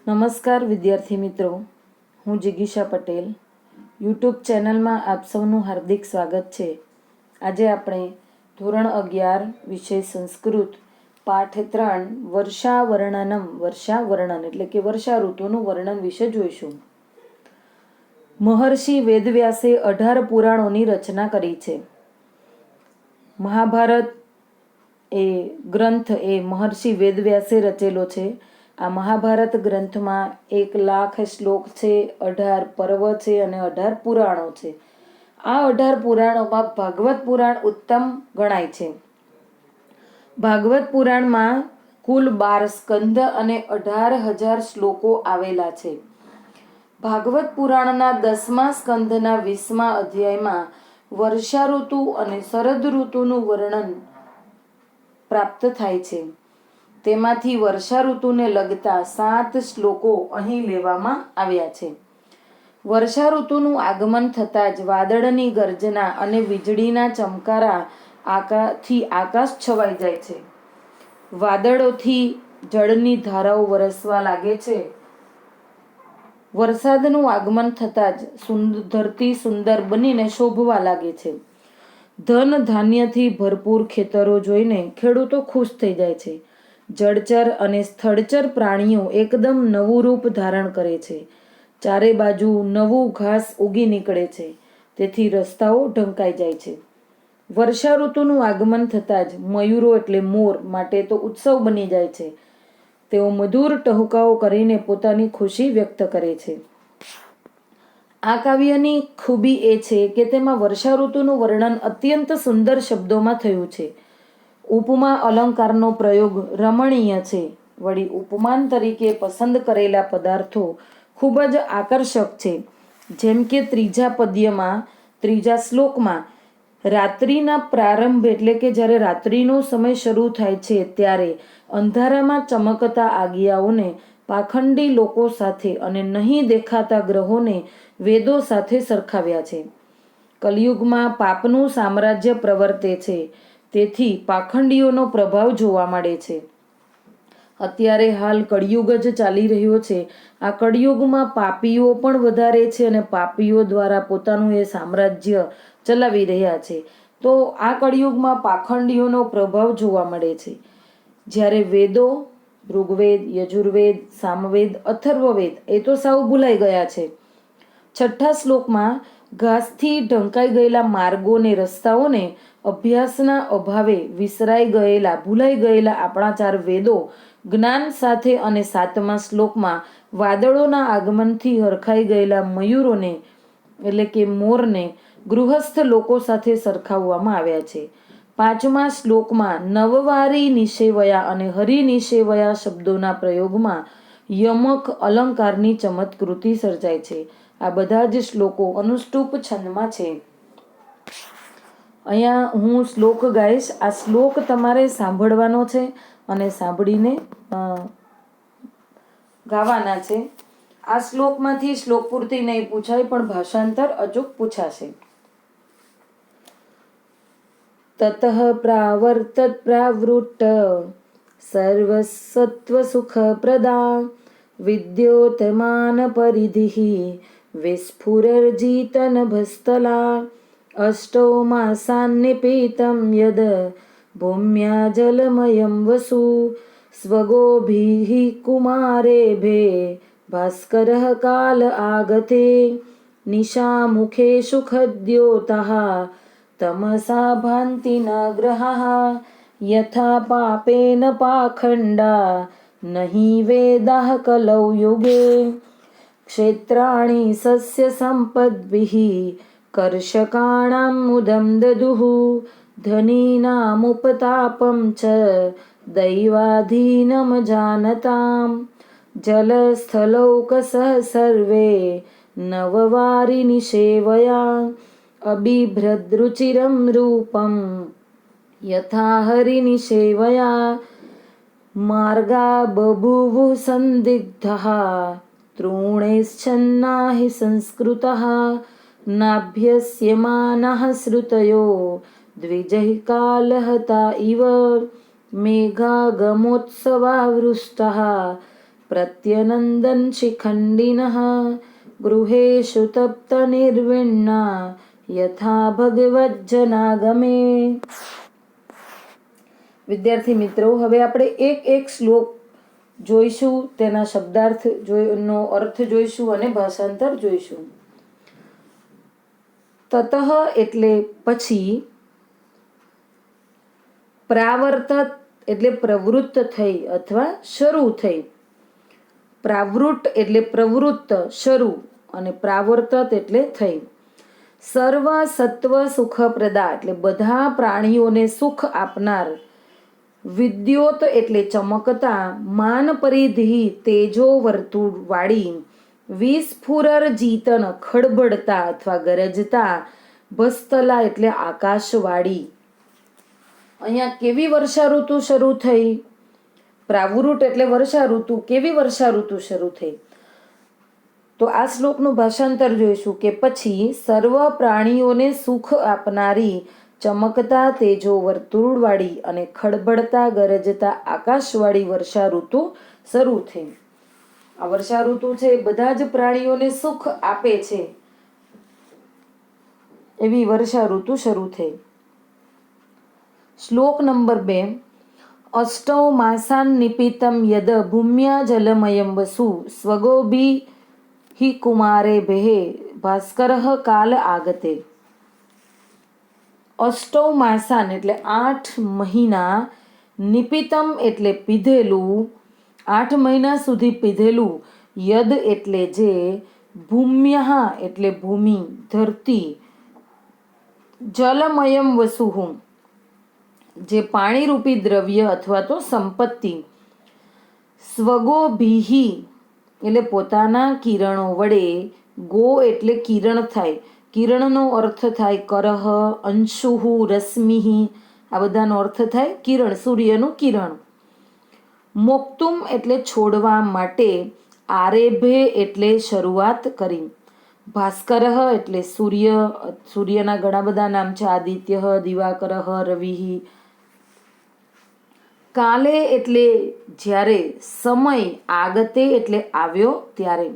નમસ્કાર વિદ્યાર્થી મિત્રો, હું જિગીશા પટેલ. યુટ્યુબ ચેનલમાં આપ સૌનું હાર્દિક સ્વાગત છે. આજે આપણે ધોરણ 11 વિષય સંસ્કૃત પાઠ 3 વર્ષાવર્ણન એટલે કે વર્ષા ઋતુનું વર્ણન વિશે જોઈશું. મહર્ષિ વેદવ્યાસે 18 પુરાણોની રચના કરી છે. મહાભારત એ ગ્રંથ એ મહર્ષિ વેદવ્યાસે રચેલો છે. આ મહાભારત ગ્રંથમાં 1,00,000 શ્લોક છે, 18 પર્વ છે અને 18 પુરાણો છે. આ 18 પુરાણોમાં ભાગવત પુરાણ ઉત્તમ ગણાય છે. ભાગવત પુરાણમાં કુલ 12 સ્કંદ અને 18,000 શ્લોકો આવેલા છે. ભાગવત પુરાણના 10મા સ્કંદના 20મા અધ્યાયમાં વર્ષા ઋતુ અને શરદ ઋતુનું વર્ણન પ્રાપ્ત થાય છે. તેમાંથી વર્ષા ઋતુને લગતા 7 શ્લોકો અહીં લેવામાં આવ્યા છે. વર્ષા ઋતુનું આગમન થતાં જ વાદળની ગર્જના અને વીજળીના ચમકારાથી આકાશ છવાઈ જાય છે. વાદળોથી જળની ધારાઓ વરસવા લાગે છે. વરસાદનું આગમન થતાં જ ધરતી સુંદર બનીને શોભવા લાગે છે. ધન ધાન્યથી ભરપૂર ખેતરો જોઈને ખેડૂતો ખુશ થઈ જાય છે. જળચર અને સ્થળચર પ્રાણીઓ એકદમ નવું રૂપ ધારણ કરે છે. ચારે બાજુ નવું ઘાસ ઉગી નીકળે છે. તેથી રસ્તાઓ ઢંકાઈ જાય છે. વર્ષા ઋતુનું આગમન થતાં જ મયુરો એટલે મોર માટે તો ઉત્સવ બની જાય છે. તેઓ મધુર ટહુકાઓ કરીને પોતાની ખુશી વ્યક્ત કરે છે. આ કાવ્યની ખૂબી એ છે કે તેમાં વર્ષા ઋતુનું વર્ણન અત્યંત સુંદર શબ્દોમાં થયું છે. ઉપમા અલંકારનો પ્રયોગ રમણીય છે. વળી ઉપમાન તરીકે પસંદ કરેલા પદાર્થો ખૂબ જ આકર્ષક છે. જેમ કે ત્રીજા શ્લોકમાં રાત્રિના પ્રારંભ એટલે કે જ્યારે રાત્રિનો સમય શરૂ થાય છે ત્યારે અંધારામાં ચમકતા આગિયાઓને પાખંડી લોકો સાથે અને નહીં દેખાતા ગ્રહોને વેદો સાથે સરખાવ્યા છે. કલિયુગમાં પાપનું સામ્રાજ્ય પ્રવર્તે છે. તેથી પાખંડીઓનો પ્રભાવ જોવા મળે છે. અત્યારે હાલ કળિયુગ જ ચાલી રહ્યો છે. આ કળિયુગમાં પાપીઓ પણ વધારે છે અને પાપીઓ દ્વારા પોતાનું એ સામ્રાજ્ય ચલાવી રહ્યા છે. તો આ કળિયુગમાં પાખંડીઓનો પ્રભાવ જોવા મળે છે. જ્યારે વેદો ઋગ્વેદ, યજુર્વેદ, સામવેદ, અથર્વવેદ એ તો સાવ ભૂલાઈ ગયા છે. 6થા શ્લોકમાં ઘાસથી ઢંકાઈ ગયેલા માર્ગોને રસ્તાઓને અભ્યાસના અભાવે ભૂલાઈ ગયેલા આપણા 4 વેદો જ્ઞાન સાથે અને 7મા શ્લોકમાં વાદળોના આગમનથી હરખાઈ ગયેલા મયુરોને એટલે કે મોરને ગૃહસ્થ લોકો સાથે સરખાવવામાં આવ્યા છે. 5મા શ્લોકમાં નવવારી નિષેવયા અને હરિનિષેવયા શબ્દોના પ્રયોગમાં યમક અલંકારની ચમત્કૃતિ સર્જાય છે. આ બધા જ શ્લોકો અનુષ્ટુપ છંદમાં છે. અહીંયા હું શ્લોક ગાઈશ. આ શ્લોક તમારે સાંભળવાનો છે અને સાંભળીને ગાવાના છે. આ શ્લોકમાંથી શ્લોક પૂર્તિ નહીં પૂછાય પણ ભાષાંતર અચૂક પૂછાશે. તતઃ પ્રાવર્તત પ્રાવૃટ્ટ સર્વસત્વ સુખ પ્રદા વિદ્યોતમાન પરિધિઃ વિસ્ફુરર્જીતન ભસ્તલા અષ્ટો માસાન્નિપીતં યદ ભૂમ્યા જલમયં વસુ સ્વગોભિઃ કુમારેભે ભાસ્કરઃ કાલ આગતે નિશામુખેષુ ખદ્યોતઃ તમસા ભાન્તિ ન ગ્રહાઃ યથા પાપેન પાખંડા નહીં વેદાઃ કલૌ યુગે ક્ષેત્રાણિ સસ્ય સંપદ્ભિઃ કર્ષકાણાં મુદં દદુઃ ધનીનામુપતાપં ચ દૈવાધીનમ જાનતામ જલસ્થલૌકસઃ સર્વે નવવારી નિષેવયા અબિભ્રદૃચિરં રૂપં યથા હરિનિષેવયા માર્ગા બભૂવુઃ સંદિગ્ધાઃ તૃણૈશ્છન્ના હિ સંસ્કૃતઃ નાભ્યસ્યમાનાઃ શ્રુતયો દ્વિજૈઃ કાલહતા ઇવ મેઘાગમોત્સવાવૃષ્ટઃ પ્રત્યનંદન શિખંડિનઃ ગૃહેષુ તપ્ત નિર્વિણ્ણા યથા ભગવજ્જનાગમે. વિદ્યાર્થી મિત્રો, હવે આપણે એક એક શ્લોક જોઈશું, તેના શબ્દાર્થ નો અર્થ જોઈશું અને ભાષાંતર જોઈશું. તતઃ એટલે પછી, પ્રાવર્તત એટલે પ્રવૃત્ત થઈ અથવા શરૂ થઈ. પ્રાવૃત્ત એટલે પ્રવૃત્ત, શરૂ, અને પ્રાવર્તત એટલે થઈ. સર્વ સત્વ સુખપ્રદા એટલે બધા પ્રાણીઓને સુખ આપનાર. વિદ્યોત એટલે ચમકતા, માન પરિધિ તેજો વર્તુળ વાળી. વિસ્ફુરર જીતન ખડબડતા અથવા ગરજતા. ભસ્તલા એટલે આકાશવાળી. અહીંયા કેવી વર્ષા ઋતુ શરૂ થઈ? પ્રાવૃત્ત એટલે વર્ષા ઋતુ. કેવી વર્ષા ઋતુ શરૂ થઈ? તો આ શ્લોકનું ભાષાંતર જોઈશું કે પછી સર્વ પ્રાણીઓને સુખ આપનારી, ચમકતા તેજો વર્તુળવાળી અને ખડબડતા ગરજતા આકાશવાળી વર્ષા ઋતુ શરૂ થઈ. આ વર્ષા ઋતુ છે બધા જ પ્રાણીઓને સુખ આપે છે એવી વર્ષા ઋતુ શરૂ થઈ. શ્લોક નંબર 2. અષ્ટૌ માસાન નિપિતમ યદ ભૂમ્યા જલમયમ વસુ સ્વગોભી હિ કુમારે ભેહે ભાસ્કરઃ કાલ આગતે. અષ્ટૌ માસાન એટલે 8 મહિના, નિપિતમ એટલે પીધેલું, 8 મહિના સુધી પીધેલું, યદ એટલે જે, ભૂમ્યઃ એટલે ભૂમિ, ધરતી, જલમયમ વસુહુ જે પાણીરૂપી દ્રવ્ય અથવા તો સંપત્તિ, સ્વગોભીહિ એટલે પોતાના કિરણો વડે, ગો એટલે કિરણ થાય, કિરણનો અર્થ થાય કરહ, અંશુહુ, રશ્મિહિ, આ બધાનો અર્થ થાય કિરણ, સૂર્યનું કિરણ. મોક્તુમ એટલે છોડવા માટે, આરેભે એટલે શરૂઆત કરી, ભાસ્કરઃ એટલે સૂર્ય, સૂર્યના ઘણા બધા નામ છે, આદિત્ય, દિવાકરઃ, રવિ. કાલે એટલે જ્યારે, સમય, આગતે એટલે આવ્યો ત્યારે.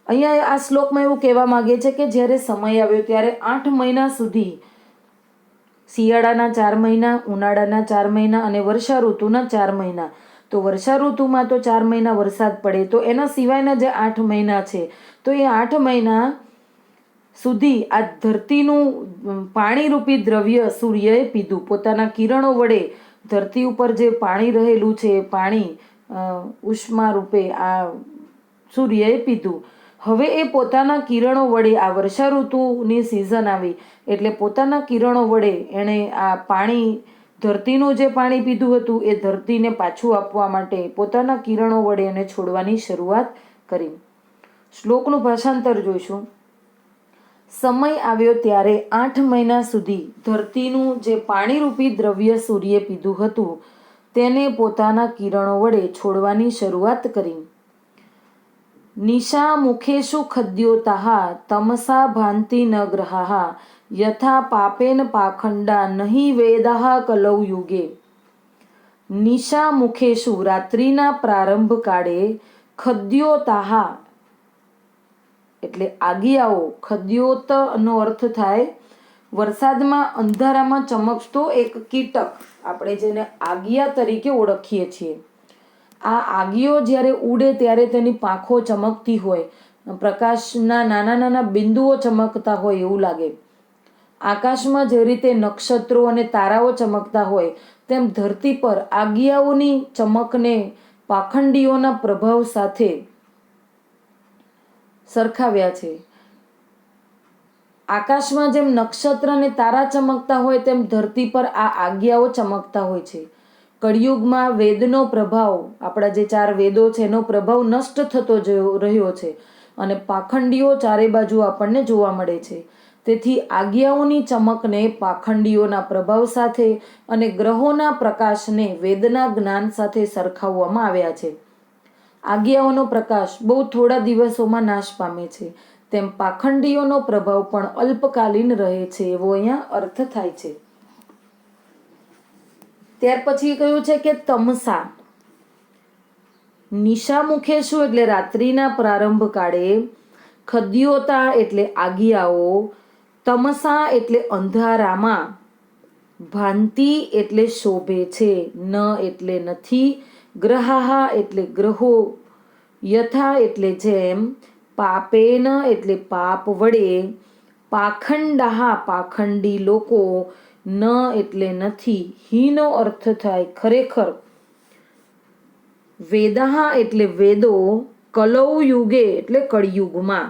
અહીંયા આ શ્લોકમાં એવું કહેવા માંગે છે કે જ્યારે સમય આવ્યો ત્યારે 8 મહિના સુધી, શિયાળાના 4 મહિના, ઉનાળાના 4 મહિના અને વર્ષા ઋતુના 4 મહિના. તો વર્ષા ઋતુમાં તો 4 મહિના વરસાદ પડે, તો એના સિવાયના જે 8 મહિના છે, તો એ 8 મહિના સુધી આ ધરતીનું પાણીરૂપી દ્રવ્ય સૂર્યએ પીધું. પોતાના કિરણો વડે ધરતી ઉપર જે પાણી રહેલું છે, પાણી ઉષ્મા રૂપે આ સૂર્યએ પીધું. હવે એ પોતાના કિરણો વડે, આ વર્ષા ઋતુની સિઝન આવી એટલે પોતાના કિરણો વડે એણે આ પાણી, ધરતીનું જે પાણી પીધું હતું એ ધરતીને પાછું આપવા માટે પોતાના કિરણો વડે એને છોડવાની શરૂઆત કરી. શ્લોકનું ભાષાંતર જોઈશું. સમય આવ્યો ત્યારે 8 મહિના સુધી ધરતીનું જે પાણીરૂપી દ્રવ્ય સૂર્યે પીધું હતું તેને પોતાના કિરણો વડે છોડવાની શરૂઆત કરી. નિશા મુખેષુ ખદ્યોતાઃ તમસા ભાંતિ ન ગ્રહાઃ યથા પાપેન પાખંડા નહીં વેદાઃ કલૌ યુગે. નિશા મુખેષુ રાત્રિના પ્રારંભ કાળે, ખદ્યોતાઃ એટલે આગિયાઓ, ખદ્યોતનો અર્થ થાય વરસાદમાં અંધારામાં ચમકતો એક કીટક, આપણે જેને આગિયા તરીકે ઓળખીએ છીએ. આ આગિયો જ્યારે ઉડે ત્યારે તેની પાંખો ચમકતી હોય, પ્રકાશના નાના નાના બિંદુઓ ચમકતા હોય એવું લાગે. આકાશમાં જે રીતે નક્ષત્રો અને તારાઓ ચમકતા હોય તેમ ધરતી પર આગિયાઓની ચમકને પાખંડીઓના પ્રભાવ સાથે સરખાવ્યા છે. આકાશમાં જેમ નક્ષત્ર અને તારા ચમકતા હોય તેમ ધરતી પર આ આજ્ઞાઓ ચમકતા હોય છે. કળિયુગમાં વેદનો પ્રભાવ, આપણા જે 4 વેદો છે એનો પ્રભાવ નષ્ટ થતો રહ્યો છે અને પાખંડીઓ ચારે બાજુ આપણને જોવા મળે છે. તેથી આજ્ઞાઓની ચમકને પાખંડીઓના પ્રભાવ સાથે અને ગ્રહોના પ્રકાશને વેદના જ્ઞાન સાથે સરખાવવામાં આવ્યા છે. આજ્ઞાઓનો પ્રકાશ બહુ થોડા દિવસોમાં નાશ પામે છે, તેમ પાખંડીઓનો પ્રભાવ પણ અલ્પકાલીન રહે છે એવો અહીંયા અર્થ થાય છે. ત્યાર પછી કહ્યું છે કે તમસા, નિશામુખેશુ એટલે રાત્રિના પ્રારંભ કાળે, ખદ્યોતા એટલે આગિયાઓ, તમસા એટલે અંધારામાં, ભાંતિ એટલે શોભે છે, ન એટલે નથી, ગ્રહાહા એટલે ગ્રહો, યથા એટલે જેમ, પાપેન એટલે પાપ વડે, પાખંડાહા પાખંડી લોકો, ન એટલે નથી, હીનો અર્થ થાય ખરેખર, વેદાહા એટલે વેદો, કલૌ યુગે એટલે કળિયુગમાં.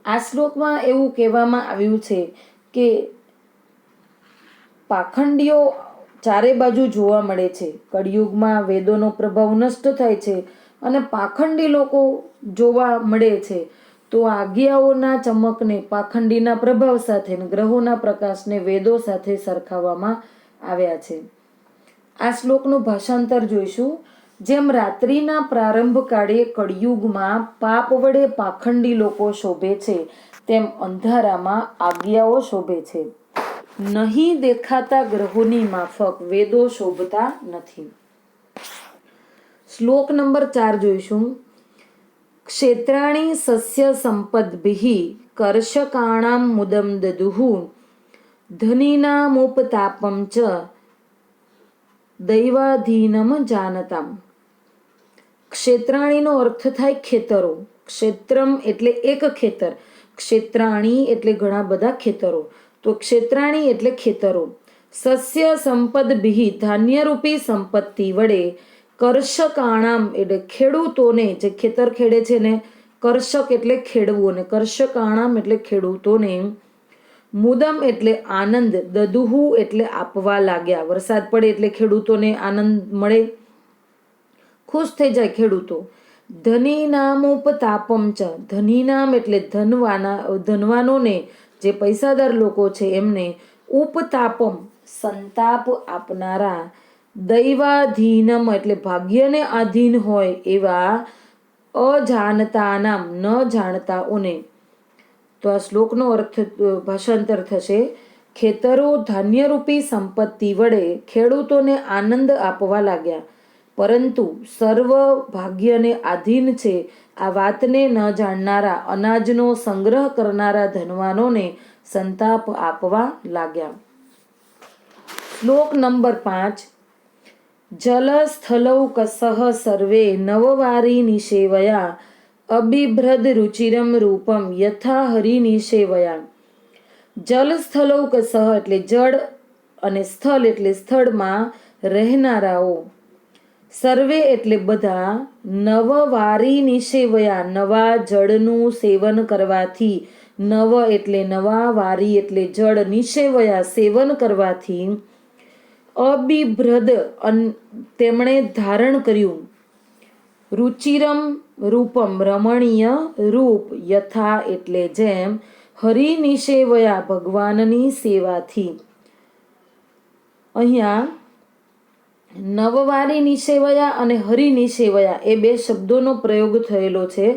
આ શ્લોકમાં એવું કહેવામાં આવ્યું છે કે પાખંડીઓ ચારે બાજુ જોવા મળે છે. કળિયુગમાં વેદોનો પ્રભાવ નષ્ટ થાય છે અને પાખંડી લોકો જોવા મળે છે. તો આજ્ઞાઓના ચમકને પાખંડીના પ્રભાવ સાથે ગ્રહોના પ્રકાશને વેદો સાથે સરખાવવામાં આવ્યા છે. આ શ્લોકનું ભાષાંતર જોઈશું. જેમ રાત્રિના પ્રારંભ કાળે કળિયુગમાં પાપ વડે પાખંડી લોકો શોભે છે, તેમ અંધારામાં આજ્ઞાઓ શોભે છે. નહીં દેખાતા ગ્રહોની માફક વેદો શોભતા નથી. શ્લોક નંબર 4 જોઈશું. ક્ષેત્રાણી સસ્ય સંપદભિઃ કર્ષકાણામ મુદમ દદુઃ ધનીનામુપતાપમ ચ દૈવાધીનમ જાનતામ. ક્ષેત્રાણીનો અર્થ થાય ખેતરો. ક્ષેત્રમ એટલે એક ખેતર, ક્ષેત્રાણી એટલે ઘણા બધા ખેતરો. તો ક્ષેત્રાણી એટલે ખેતરો. સસ્ય સંપદભિઃ ધાન્યરૂપી સંપત્તિ વડે, કર્ષકાણામ એટલે ખેડૂતોને, જે ખેતર ખેડે છે ને, કર્ષક એટલે ખેડવું અને કર્ષકાણામ એટલે ખેડૂતોને, મુદમ એટલે આનંદ, દદુહુ એટલે આપવા લાગ્યા. વરસાદ પડે એટલે ખેડૂતોને આનંદ મળે, ખુશ થઈ જાય ખેડૂતો. ધનીનામુપતાપમ ચ, ધનીનામ એટલે ધનવાનોને, જે પૈસાદાર લોકો છે એમને, ઉપતાપમ સંતાપ આપનારા, દૈવાધીનમ એટલે ભાગ્યને આધીન હોય એવા, અજાનતાનામ ન જાણતાઓને. તો આ શ્લોકનો અર્થ ભાષાંતર થશે: ખેતરો ધાન્યરૂપી સંપત્તિ વડે ખેડૂતોને આનંદ આપવા લાગ્યા, પરંતુ સર્વ ભાગ્યને આધીન છે આ વાતને ન જાણનારા, અનાજનો સંગ્રહ કરનારા ધનવાનોને સંતાપ આપવા લાગ્યા. શ્લોક નંબર 5. જલસ્થલૌકસઃ સર્વે નવવારી નિષેવયા અબિભ્રદ રુચિરમ રૂપમ યથા હરિ નિષેવયા. જલસ્થલૌકસઃ એટલે જળ અને સ્થલ એટલે સ્થળમાં રહેનારાઓ, સર્વે એટલે બધા, નવવારી નિષેવયા નવા જળનું સેવન કરવાથી, નવ એટલે નવા, વારી એટલે જળ, નિષેવયા સેવન કરવાથી, અબિભ્રદ તેમણે ધારણ કર્યું, રુચિરમ રૂપમ રમણીય રૂપ, યથા એટલે જેમ, હરિ નિષેવયા ભગવાનની સેવાથી. અહીંયા નવવારી નિષેવયા અને હરિ નિષેવયા એ બે શબ્દોનો પ્રયોગ થયેલો છે.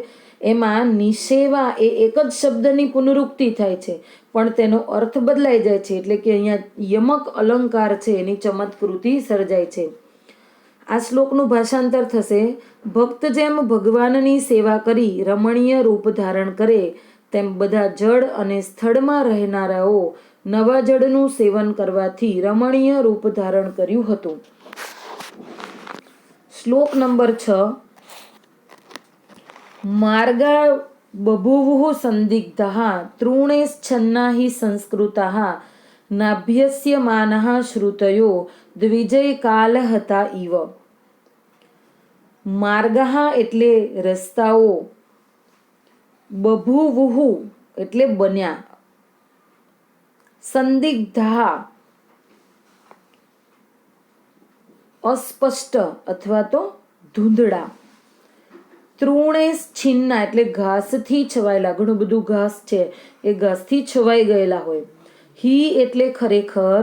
એમાં નિષેવા એ એક જ શબ્દની પુનરુક્તિ થાય છે, પણ તેનો અર્થ બદલાઈ જાય છે. એટલે કે અહીંયા યમક અલંકાર છે એની ચમત્કૃતિ સર્જાય છે. આ શ્લોકનું ભાષાંતર થશે: ભક્ત જેમ ભગવાનની સેવા કરી રમણીય રૂપ ધારણ કરે, તેમ બધા જળ અને સ્થળમાં રહેનારાઓ નવા જળનું સેવન કરવાથી રમણીય રૂપ ધારણ કર્યું હતું. શ્લોક નંબર 6. માર્ગા બભૂવુઃ સંદિગ્ધાઃ તૃણૈશ્છન્ના હિ સંસ્કૃતાઃ નાભ્યસ્યમાનાઃ શ્રુતયો દ્વિજયકાલહતા ઇવ. માર્ગઃ એટલે રસ્તાઓ, બભૂવુઃ એટલે બન્યા, સંદિગ્ધાઃ અસ્પષ્ટ અથવા તો ધૂંધળા, તૃણૈશ્છિન્ના એટલે ઘાસથી છવાયેલા, ઘણું બધું ઘાસ છે એ ઘાસથી છવાઈ ગયેલા હોય. હિ એટલે ખરેખર,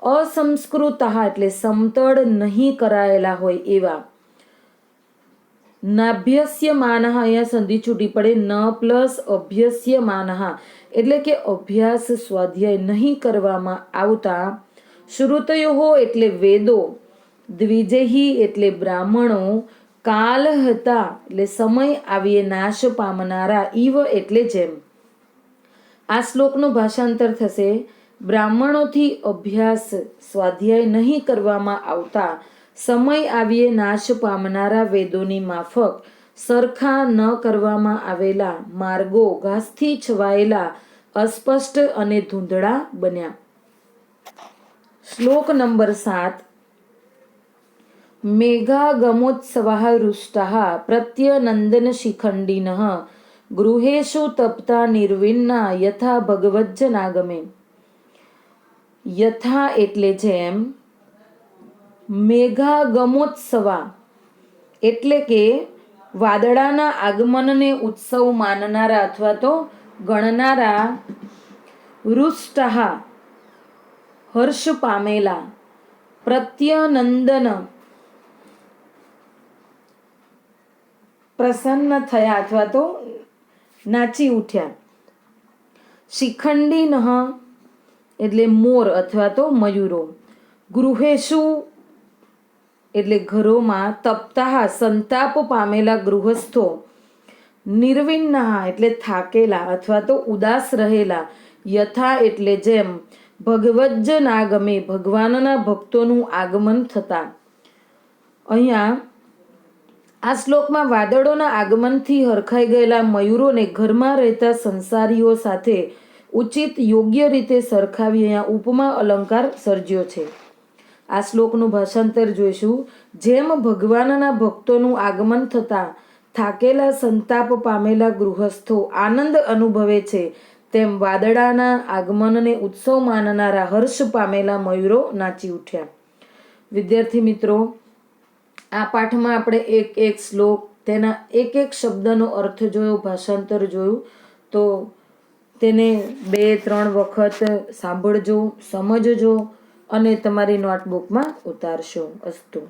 અસંસ્કૃતાઃ એટલે સમતળ નહીં કરાયેલા હોય એવા. નાભ્યસ્યમાનઃ અહીંયા સંધિ છૂટી પડે, ન પ્લસ અભ્યસ્યમાનઃ એટલે કે અભ્યાસ સ્વાધ્યાય નહીં કરવામાં આવતા, શ્રુતયો એટલે વેદો, દ્વિજેહી એટલે બ્રાહ્મણો, કાલ હતા એટલે સમય આવીએ નાશ પામનારા, ઈવ એટલે જેમ. આ શ્લોકનું ભાષાંતર થશે: બ્રાહ્મણોથી અભ્યાસ સ્વાધ્યાય નહીં કરવામાં આવતા સમય આવીએ નાશ પામનારા વેદોની માફક સરખા ન કરવામાં આવેલા માર્ગો ઘાસથી છવાયેલા, અસ્પષ્ટ અને ધૂંધળા બન્યા. શ્લોક નંબર 7. મેઘાગમોત્સવાઃ રુષ્ટાઃ પ્રત્યનંદન શિખંડિનઃ ગૃહેષુ તપ્તા નિર્વિન્ના યથા ભગવજ્જનાગમે. યથા એટલે જેમ, મેઘાગમોત્સવા એટલે કે વાદળાના આગમનને ઉત્સવ માનનારા અથવા તો ગણનારા, રુષ્ટાઃ હર્ષ પામેલા, પ્રત્યનંદન પ્રસન્ન થયા અથવા તો નાચી ઉઠ્યા, શિખંડિનઃ એટલે મોર અથવા તો મયુરો, ગૃહેષુ એટલે ઘરોમાં, તપ્તાઃ સંતાપ પામેલા ગૃહસ્થો, નિર્વિન્ના એટલે થાકેલા અથવા તો ઉદાસ રહેલા, યથા એટલે જેમ, ભગવજ્જનાગમે ભગવાનના ભક્તોનું આગમન થતા. અહીંયા આ શ્લોકમાં વાદળોના આગમનથી હરખાઈ ગયેલા મયુરોને ઘરમાં રહેતા સંસારીઓ સાથે ઉચિત યોગ્ય રીતે સરખાવી અહીંયા ઉપમા અલંકાર સર્જ્યો છે. આ શ્લોકનું ભાષાંતર જોઈશું: જેમ ભગવાનના ભક્તોનું આગમન થતાં થાકેલા સંતાપ પામેલા ગૃહસ્થો આનંદ અનુભવે છે, તેમ વાદળાના આગમનને ઉત્સવ માનનારા હર્ષ પામેલા મયુરો નાચી ઉઠ્યા. વિદ્યાર્થી મિત્રો, આ પાઠમાં આપણે એક એક શ્લોક, તેના એક એક શબ્દનો અર્થ જોયો, ભાષાંતર જોયું. તો તેને 2-3 વખત સાંભળજો, સમજજો અને તમારી નોટબુકમાં ઉતારશો. અસ્તુ.